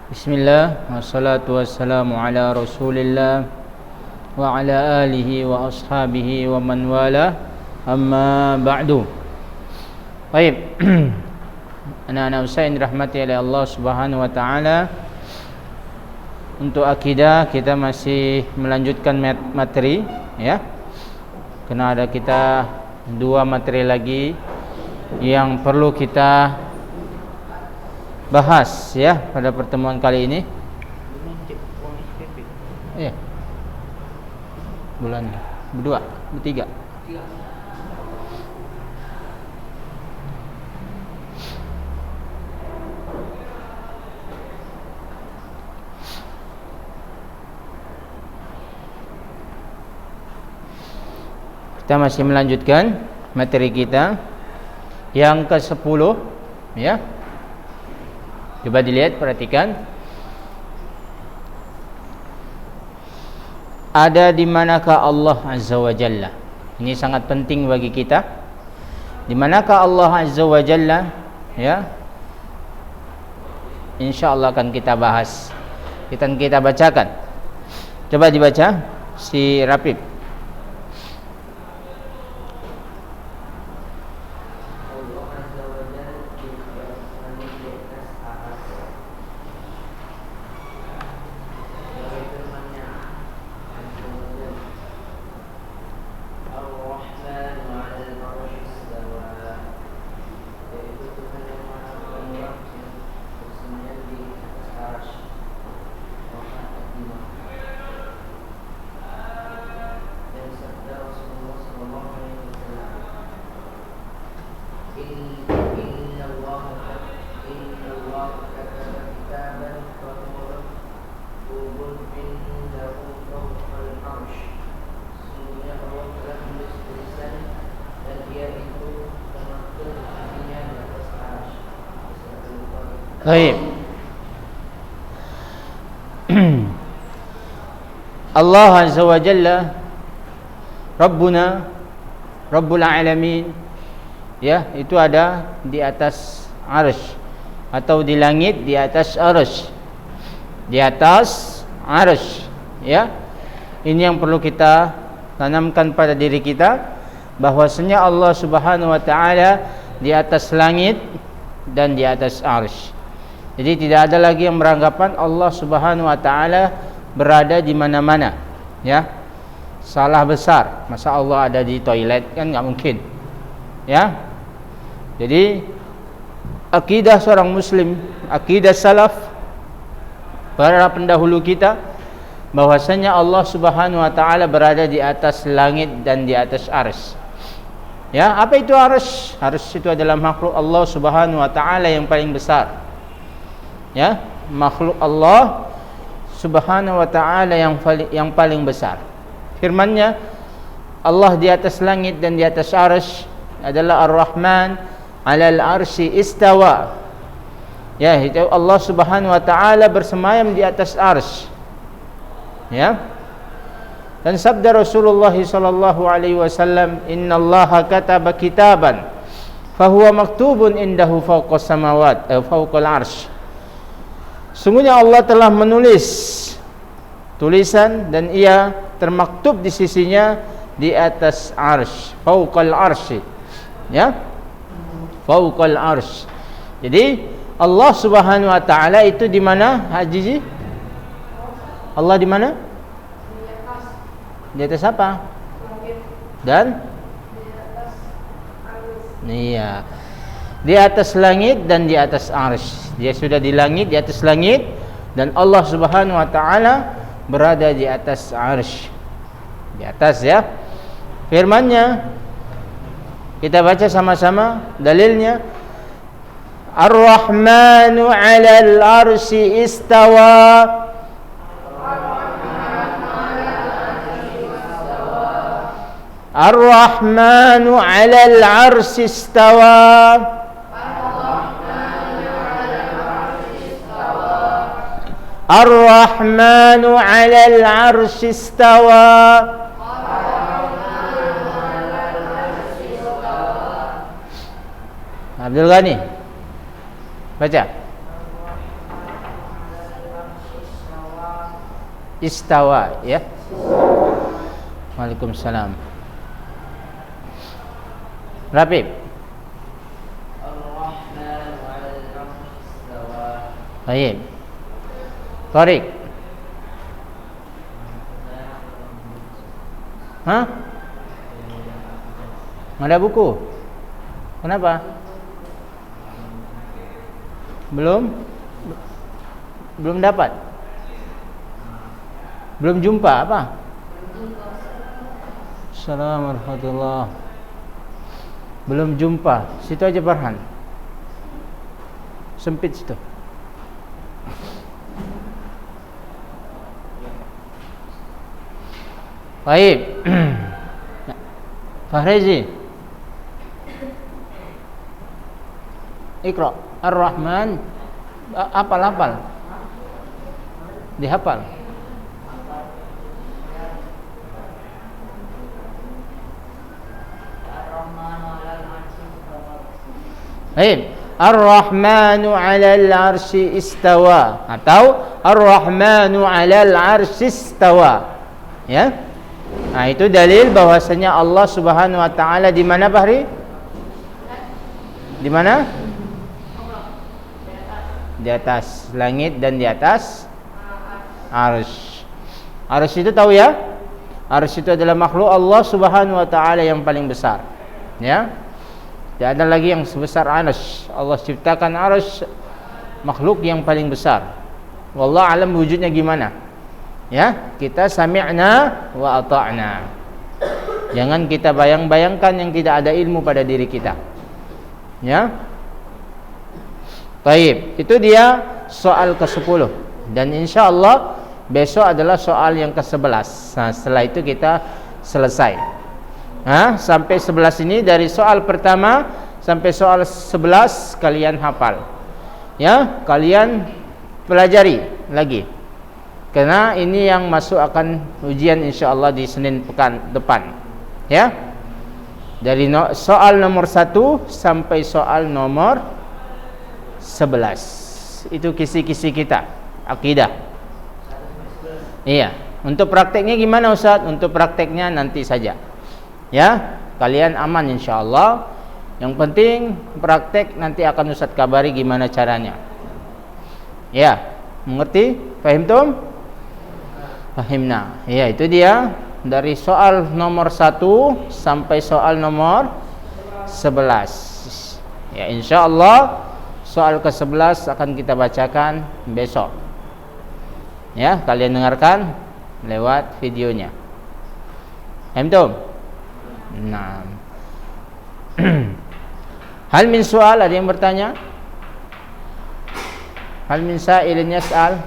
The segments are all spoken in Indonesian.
Bismillah, wassalatu wassalamu ala rasulillah wa ala alihi wa ashabihi wa man wala, amma ba'du. Baik, anak-anak usaha yang dirahmati oleh Allah subhanahu wa ta'ala, untuk akidah kita masih melanjutkan materi, ya. Karena ada kita 2 materi lagi yang perlu kita bahas, ya, pada pertemuan kali ini. Iya. Bulan 2, 3. Kita masih melanjutkan materi kita yang ke-10, ya. Coba dilihat, perhatikan. Ada di manakah Allah Azza wa Jalla? Ini sangat penting bagi kita. Di manakah Allah Azza wa Jalla? Ya. InsyaAllah akan kita bahas. Kita bacakan. Coba dibaca si Rapib. Baik. Allah Azza wa Jalla Rabbuna Rabbul Alamin, ya, itu ada di atas arsy atau di langit di atas arsy. Di atas arsy, ya. Ini yang perlu kita tanamkan pada diri kita, bahwasanya Allah Subhanahu wa taala di atas langit dan di atas arsy. Jadi tidak ada lagi yang beranggapan Allah Subhanahu wa taala berada di mana-mana, ya. Salah besar. Masa Allah ada di toilet? Kan enggak mungkin. Ya. Jadi akidah seorang muslim, akidah salaf para pendahulu kita, bahwasanya Allah Subhanahu wa taala berada di atas langit dan di atas arsy. Ya, apa itu arsy? Arsy itu adalah makhluk Allah Subhanahu wa taala yang paling besar. Ya, makhluk Allah Subhanahu wa ta'ala yang paling besar. Firman-Nya, Allah di atas langit dan di atas arsy adalah Ar-Rahman 'alal arsy istawa. Ya, itu Allah Subhanahu wa ta'ala bersemayam di atas arsy. Ya. Dan sabda Rasulullah sallallahu alaihi wasallam, "Innallaha kataba kitaban fahuwa maktubun indahu fawqas samawat fawqal arsy." Sungguhnya Allah telah menulis tulisan dan ia termaktub di sisinya di atas arsy, fauqal arsy, ya, fauqal arsy. Jadi Allah Subhanahu wa taala itu di mana, Haji? Allah di mana? Di atas apa? Dan iya, di atas langit dan di atas arsy. Dia sudah di langit, di atas langit, dan Allah Subhanahu wa taala berada di atas arsy. Di atas, ya. Firman-Nya kita baca sama-sama dalilnya. Ar-Rahmanu 'alal arsy istawa. Ar-Rahmanu 'alal arsy istawa. Ar-Rahmanu 'alal arsy istawa. Abdul Ghani, baca. istawa, ya. Waalaikumsalam. Rapi. Ar-Rahman 'alal 'arsy istawa. Baik. Tariq. Hah? Ada buku? Kenapa? Belum dapat? Belum jumpa apa? Assalamualaikum warahmatullahi. Belum jumpa. Situ aja Farhan. Sempit situ. Baik. Fahrizi. Iqra. Ar-Rahman. Hafal. Dihafal. Baik. Ar-Rahmanu 'alal 'arsy istawa atau Ar-Rahmanu 'alal 'arsy istawa. Ya. Nah, itu dalil bahwasanya Allah Subhanahu wa taala di mana, Bahri? Di mana? Di atas langit dan di atas arsy. Arsy itu tahu ya? Arsy itu adalah makhluk Allah Subhanahu wa taala yang paling besar. Ya. Tidak ada lagi yang sebesar arsy. Allah ciptakan arsy, makhluk yang paling besar. Wallahu alam wujudnya gimana? Ya, kita sami'na wa ata'na. Jangan kita bayang-bayangkan yang tidak ada ilmu pada diri kita. Ya. Baik, itu dia soal ke-10 dan insyaallah besok adalah soal yang ke-11. Nah, setelah itu kita selesai. Sampai 11 ini dari soal pertama sampai soal 11 kalian hafal. Ya, kalian pelajari lagi. Karena ini yang masuk akan ujian insyaallah di Senin pekan depan. Ya. Dari soal nomor 1 sampai soal nomor 11. Itu kisi-kisi kita, akidah. Iya. Untuk prakteknya gimana Ustaz? Untuk prakteknya nanti saja. Ya, kalian aman insyaallah. Yang penting praktek nanti akan Ustaz kabari gimana caranya. Ya, mengerti? Fahimtum? Fahimna. Ya, itu dia dari soal nomor 1 sampai soal nomor 11. Ya, insyaallah soal ke-11 akan kita bacakan besok. Ya, kalian dengarkan lewat videonya. Fahimtum? Nah. Hal min soal, ada yang bertanya? Hal min sa'ilin yas'al?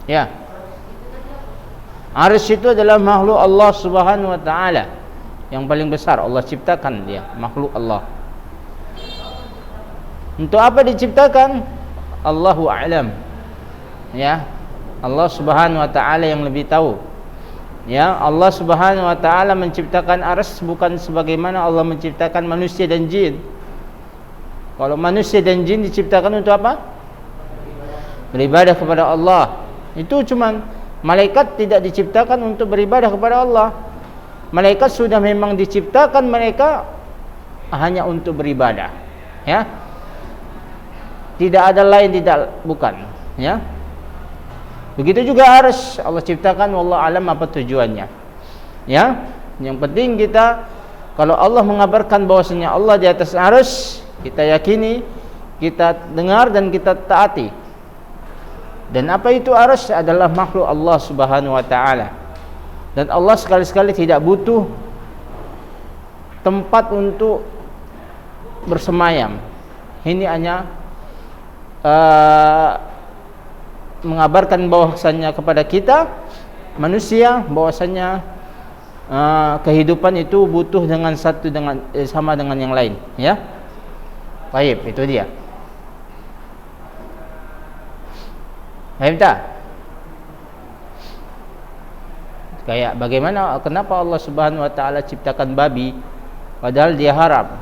Ya. Arsy itu adalah makhluk Allah Subhanahu wa taala yang paling besar. Allah ciptakan dia, makhluk Allah. Untuk apa diciptakan? Allahu a'lam. Ya. Allah Subhanahu wa taala yang lebih tahu. Ya, Allah Subhanahu wa taala menciptakan arsy bukan sebagaimana Allah menciptakan manusia dan jin. Kalau manusia dan jin diciptakan untuk apa? Beribadah kepada Allah. Itu cuman malaikat tidak diciptakan untuk beribadah kepada Allah. Malaikat sudah memang diciptakan mereka hanya untuk beribadah. Ya. Tidak ada lain, bukan. Ya. Begitu juga arsy Allah ciptakan, wallahu alam apa tujuannya. Ya. Yang penting kita kalau Allah mengabarkan bahwasanya Allah di atas arsy, kita yakini, kita dengar dan kita taati. Dan apa itu arsy? Adalah makhluk Allah Subhanahu wa taala. Dan Allah sekali-sekali tidak butuh tempat untuk bersemayam. Ini hanya mengabarkan bahwasannya kepada kita manusia bahwasannya kehidupan itu butuh dengan satu dengan sama dengan yang lain, ya. Baik, itu dia. Paham tak? Kayak bagaimana, kenapa Allah Subhanahu wa taala ciptakan babi padahal dia haram?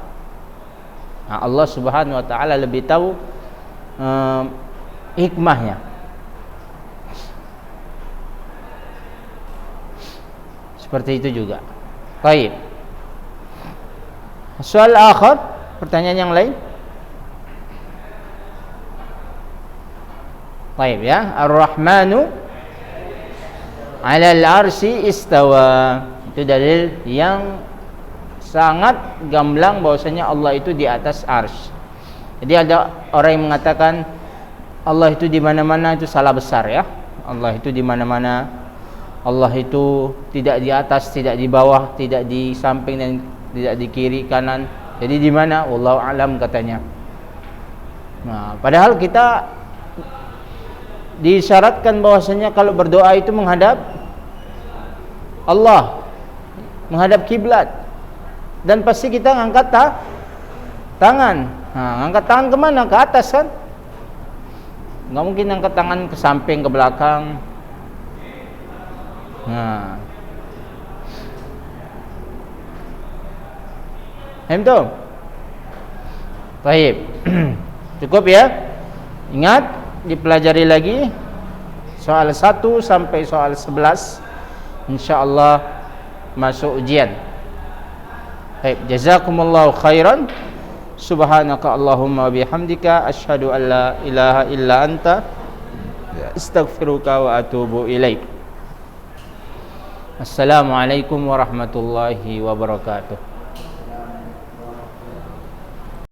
Nah, Allah Subhanahu wa taala lebih tahu hikmahnya. Seperti itu juga. Baik. Soal akhir, pertanyaan yang lain. Baik ya, Ar-Rahmanu 'alal 'arsy istawa. Itu dalil yang sangat gamblang bahwasanya Allah itu di atas arsy. Jadi ada orang yang mengatakan Allah itu di mana-mana, itu salah besar ya. Allah itu di mana-mana. Allah itu tidak di atas, tidak di bawah, tidak di samping dan tidak di kiri kanan. Jadi di mana? Wallahu a'lam katanya. Nah, padahal kita disyaratkan bahwasanya kalau berdoa itu menghadap Allah, menghadap kiblat, dan pasti kita ngangkat tangan. Nah, ngangkat tangan kemana? Ke atas kan? Nggak mungkin ngangkat tangan ke samping, ke belakang. Nah, itu. Baik. Cukup ya. Ingat, dipelajari lagi soal 1 sampai soal 11. Insyaallah masuk ujian. Baik, jazakumullahu khairan. Subhanaka Allahumma bihamdika asyhadu an la ilaha illa anta astaghfiruka wa atubu ilaik. Assalamualaikum warahmatullahi wabarakatuh.